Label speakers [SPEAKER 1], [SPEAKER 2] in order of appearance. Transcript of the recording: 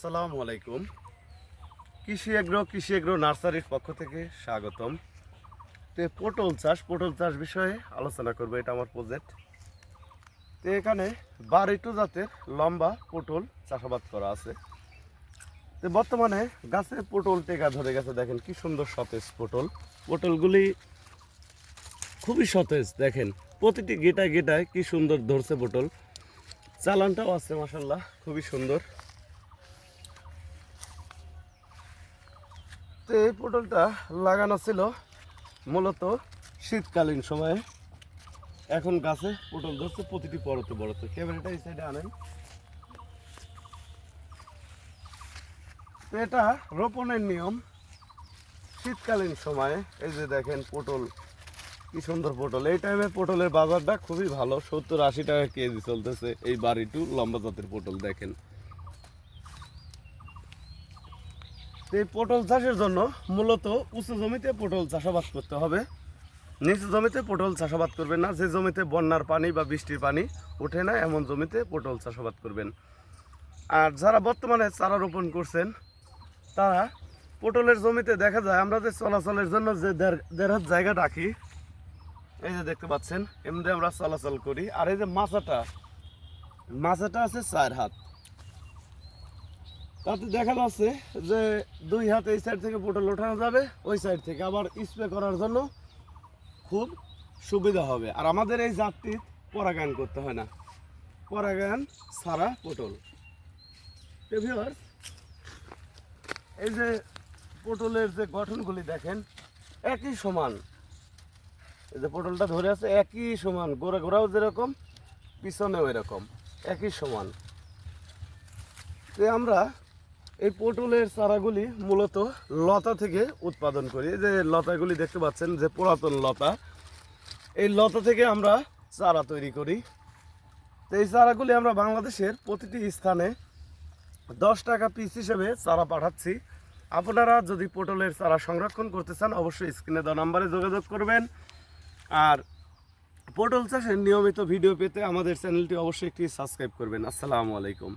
[SPEAKER 1] আসসালামু আলাইকুম। কৃষি এগ্রো নার্সারির পক্ষ থেকে স্বাগতম। তো পটল চাষ বিষয়ে আলোচনা করবো। এটা আমার প্রজেক্ট। তো এখানে 12 জাতের লম্বা পটল চাষাবাদ করা আছে। তো বর্তমানে গাছে পটল টেকা ধরে গেছে। দেখেন কি সুন্দর সতেজ পটলগুলি খুবই সতেজ। দেখেন প্রতিটি গেটায় কি সুন্দর ধরছে পটল। চালানটাও আছে মাশাআল্লাহ, খুবই সুন্দর। তো এই পটলটা লাগানো ছিল মূলত শীতকালীন সময়ে। এখন গাছে পটল ধরছে প্রতিটি বড়তে। ক্যামেরাটা এই সাইডে আনেন। তো এটা রোপণের নিয়ম শীতকালীন সময়ে। এই যে দেখেন পটল, কি সুন্দর পটল। এই টাইমে পটলের বাজারটা খুবই ভালো, 70-80 টাকা কেজি চলতেছে। এই 12 লম্বা জাতের পটল দেখেন। এই পটল চাষের জন্য মূলত উঁচু জমিতে পটল চাষাবাদ করতে হবে। নিচু জমিতে পটল চাষাবাদ করবেন না। যে জমিতে বন্যার পানি বা বৃষ্টির পানি ওঠে না এমন জমিতে পটল চাষাবাদ করবেন। আর যারা বর্তমানে চারা রোপণ করছেন তারা পটলের জমিতে দেখা যায় আমরা যে চলাচলের জন্য যে দেড় হাত জায়গা রাখি, এই যে দেখতে পাচ্ছেন, এমনি আমরা চলাচল করি। আর এই যে মাচাটা আছে 4 হাত। তাতে দেখা যাচ্ছে যে 2 হাত এই সাইড থেকে পটল ওঠানো যাবে, ওই সাইড থেকে আবার স্প্রে করার জন্য খুব সুবিধা হবে। আর আমাদের এই জাতটি পরাগায়ন করতে হয় না, পরাগায়ন ছাড়া পটল। এই যে পটলের যে গঠনগুলি দেখেন একই সমান। এই যে পটলটা ধরে আছে একই সমান, গোড়াও যেরকম পিছনেও এরকম একই সমান। তো আমরা এই পটলের চারাগুলি মূলত লতা থেকে উৎপাদন করি। এই যে লতাগুলি দেখতে পাচ্ছেন, যে পুরাতন লতা, এই লতা থেকে আমরা চারা তৈরি করি। তো এই চারাগুলি আমরা বাংলাদেশের প্রতিটি স্থানে 10 টাকা পিস হিসেবে চারা পাঠাচ্ছি। আপনারা যদি পটলের চারা সংরক্ষণ করতে চান অবশ্যই স্ক্রিনে দেওয়া নাম্বারে যোগাযোগ করবেন। আর পটল চাষের নিয়মিত ভিডিও পেতে আমাদের চ্যানেলটি অবশ্যই একটি সাবস্ক্রাইব করবেন। আসসালামু আলাইকুম।